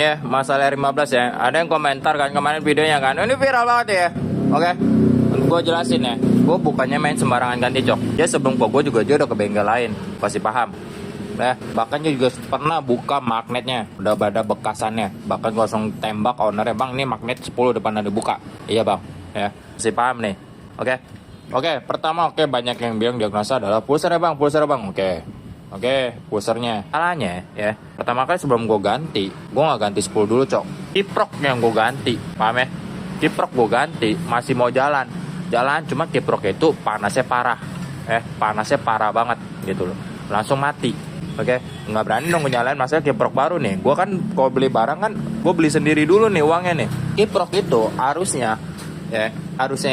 Ya, masalah R15 ya. Ada yang komentar kan kemarin videonya kan. Ini viral banget ya. Oke. Gue jelasin ya. Gue bukannya main sembarangan ganti jok. Ya sebelum gue juga dia udah ke bengkel lain. Pasti paham. Nah, bahkan dia juga pernah buka magnetnya. Udah ada bekasannya. Bahkan gue langsung tembak ownernya, "Bang, ini magnet 10 depan ada buka." Iya, Bang. Ya, pasti paham nih. Oke, pertama banyak yang bilang diagnosa adalah pulser ya, Bang. Oke, pulsernya. Salahnya ya, pertama kali sebelum gue ganti, gue nggak ganti spool dulu, Cok. Kiprok yang gue ganti, paham ya? Kiprok gue ganti, masih mau jalan, cuma kiprok itu panasnya parah, panasnya parah banget gitu loh, langsung mati. Oke, nggak berani dong gue nyalain, masalah kiprok baru nih. Gue kan kalau beli barang kan, gue beli sendiri dulu nih uangnya nih. Kiprok itu harusnya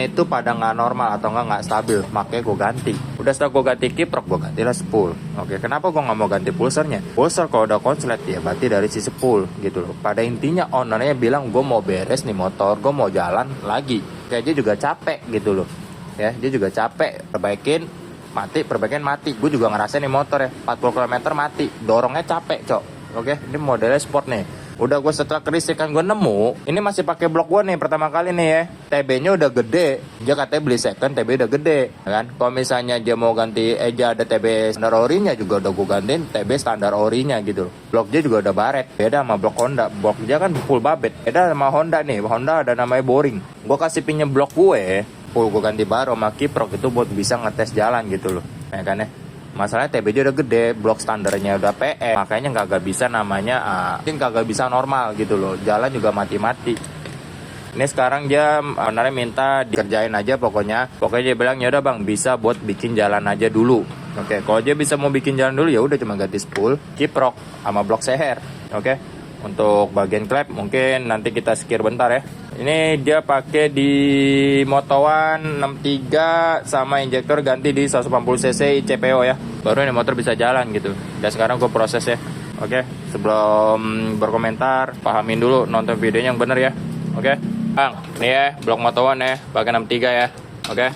itu pada nggak normal atau nggak stabil, makanya gue ganti. Udah setelah gue ganti kiprok, gue gantilah spool. Oke, kenapa gue nggak mau ganti pulsernya? Pulser kalau udah konslet ya berarti dari si spool gitu loh. Pada intinya ownernya bilang gue mau beres nih motor, gue mau jalan lagi. Kayak dia juga capek gitu loh. Ya, dia juga capek, perbaikin mati. Gue juga ngerasain nih motor ya, 40 km mati, dorongnya capek, Cok. Oke, ini modelnya sport nih. Udah gue setelah kelistrikan gue nemu, ini masih pakai blok gue nih pertama kali nih ya. TB-nya udah gede. Dia katanya beli second, TB udah gede, kan? Kalau misalnya dia mau ganti eja ada TB standar orinya juga udah gue gantiin TB standar orinya gitu. Blok dia juga udah baret. Beda sama blok Honda. Blok dia kan full babet. Beda sama Honda nih. Honda ada namanya boring. Gue kasih pinjem blok gue, full gue ganti baru sama kiprok itu buat bisa ngetes jalan gitu loh. Ya kan ya? Masalahnya TBJ udah gede, blok standarnya udah PE, makanya kagak bisa namanya, mungkin kagak bisa normal gitu loh, jalan juga mati-mati. Ini sekarang dia ownernya minta dikerjain aja pokoknya dia bilang ya udah Bang, bisa buat bikin jalan aja dulu. Oke, kalau dia bisa mau bikin jalan dulu ya udah cuma ganti spool, kiprok sama blok seher. Oke. Untuk bagian klep mungkin nanti kita skir bentar ya. Ini dia pakai di Moto1 63 sama injektor ganti di 180 cc CPO ya. Baru ini motor bisa jalan gitu. Dan sekarang gue proses ya. Oke, sebelum berkomentar pahamin dulu nonton videonya yang bener ya. Oke. Bang, nih ya blok Moto1 ya, pakai 63 ya. Oke.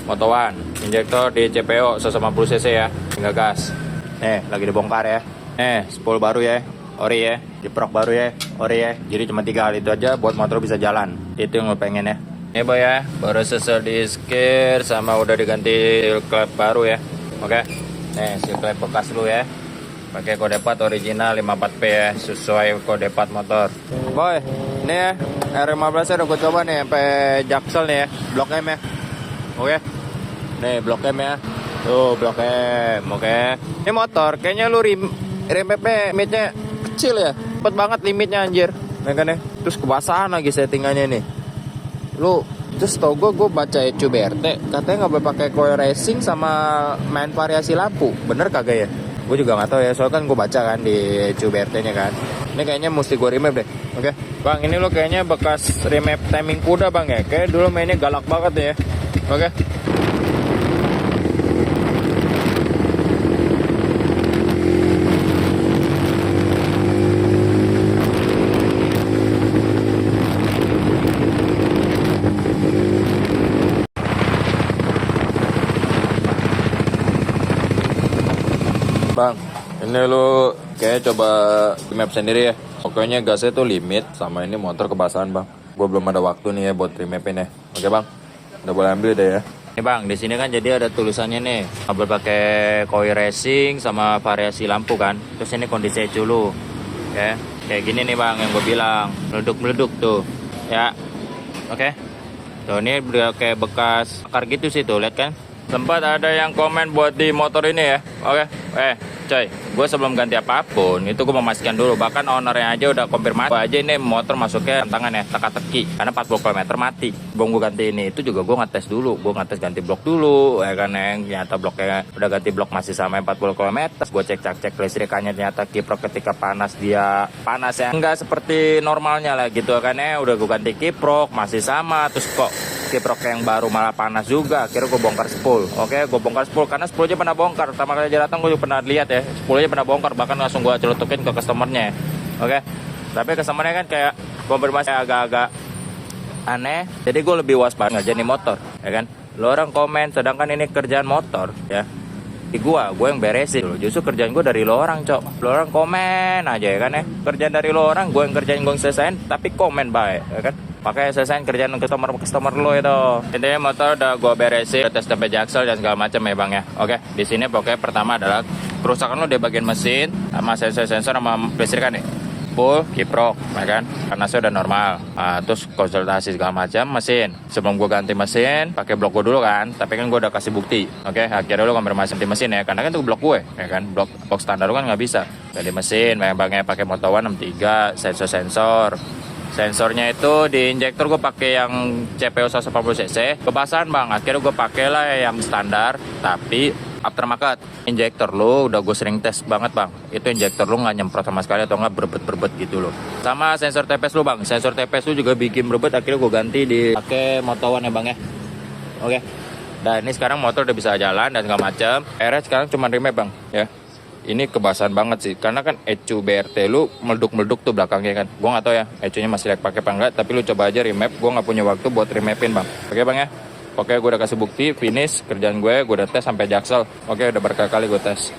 Moto1, injektor di CPO 180 cc ya. Tinggal gas. Nih, lagi dibongkar ya. Nih, spool baru ya. Ori ya, kiprok baru ya, ori ya. Jadi cuma 3 hal itu aja buat motor bisa jalan. Itu yang gue pengen ya. Ini boy ya, baru selesai di skir sama udah diganti seal klep baru ya. Oke. Nih, seal klep bekas dulu ya. Pakai kode part original 54P ya, sesuai kode part motor. Boy, ini ya, R15 udah gue coba nih sampai jaksel nih ya, blok M ya. Oke. Nih, blok M ya. Tuh, blok M. Oke. Ini motor kayaknya lu rem PP limitnya kecil ya, cepet banget limitnya anjir, ya kan ya. Terus kebasahan lagi settingannya nih. Lu terus tau gue baca ECU BRT katanya nggak boleh pakai coil racing sama main variasi lampu, bener kagak ya? Gue juga nggak tahu ya, soalnya kan gue baca kan di ECU BRT-nya kan. Ini kayaknya mesti gue remap deh. Oke, Bang, ini lo kayaknya bekas remap timing kuda Bang ya. Kayak dulu mainnya galak banget ya. Oke. Bang, ini lu kayak coba map sendiri ya. Pokoknya gasnya tuh limit sama ini motor kebasahan Bang. Gue belum ada waktu nih ya buat remapin ya. Oke Bang, udah boleh ambil deh ya. Ini Bang, di sini kan jadi ada tulisannya nih, kabel pakai coil racing sama variasi lampu kan. Terus ini kondisi dulu, ya. Kayak gini nih Bang yang gue bilang, meleduk tuh, ya. Oke. Tuh ini kayak bekas akar gitu sih tuh, lihat kan. Sempat ada yang komen buat di motor ini ya. Oke. Coy, gue sebelum ganti apapun itu gue memastikan dulu. Bahkan ownernya aja udah konfirmasi aja ini motor masuknya tantangan ya, teka-teki karena 40 km mati. Sebelum gue ganti ini itu juga gue ngetes dulu. Gue ngetes ganti blok dulu ya kan, yang ternyata bloknya udah ganti blok masih sama 40 km. Gue cek listrikannya, ternyata kiprok ketika panas dia panas ya enggak seperti normalnya lah gitu kan ya. Udah gue ganti kiprok masih sama, terus kok kiprok yang baru malah panas juga. Akhirnya gue bongkar spool. Oke, gue bongkar spool karena spoolnya pernah bongkar. Pertama kali datang gue juga pernah lihat ya, spoolnya pernah bongkar, bahkan langsung gue celutukin ke customernya. Oke, tapi customernya kan kayak konfirmasi agak-agak aneh, jadi gue lebih waspada ngerjain motor ya kan. Lo orang komen sedangkan ini kerjaan motor ya. Di gue yang beresin. Justru kerjaan gue dari lo orang, cok. Lo orang komen aja ya kan ya. Kerjaan dari lo orang, gue yang kerjain, gue yang selesain, tapi komen baik, ya kan. Pakai selesain kerjaan customer lo itu. Intinya motor udah gue beresin, udah tes tempe jaksel dan segala macam ya bang ya. Oke, di sini pokoknya pertama adalah kerusakan lo di bagian mesin sama sensor sama listrikan nih. Full kiprok, ya kan? Karena saya udah normal. Nah, terus konsultasi segala macam mesin. Sebelum gue ganti mesin, pakai blok gue dulu kan. Tapi kan gue udah kasih bukti. Oke, akhirnya lu konfirmasi di mesin ya. Karena kan itu blok gue, ya kan? Blok box standar kan nggak bisa. Ganti mesin, bangnya pakai Moto1 63, sensor. Sensornya itu di injektor gue pakai yang CPO 180 cc. Kebasan bang, akhirnya gue pakai lah yang standar, tapi aftermarket. Injektor lo udah gue sering tes banget bang. Itu injektor lo nggak nyemprot sama sekali atau nggak berbet gitu loh. Sama sensor TPS lo bang, sensor TPS lo juga bikin berbet. Akhirnya gue ganti di pakai Moto1 ya bang ya. Oke. Dan ini sekarang motor udah bisa jalan dan segala macam. Airnya sekarang cuma remap bang, ya. Ini kebasan banget sih, karena kan ECU BRT lu meleduk-meleduk tuh belakangnya kan. Gua nggak tahu ya ECU-nya masih layak pakai apa enggak, tapi lu coba aja remap. Gua nggak punya waktu buat remapin bang. Oke bang ya. Oke, gue udah kasih bukti, finish kerjaan gue udah tes sampai jaksel. Oke, udah berkali-kali gue tes.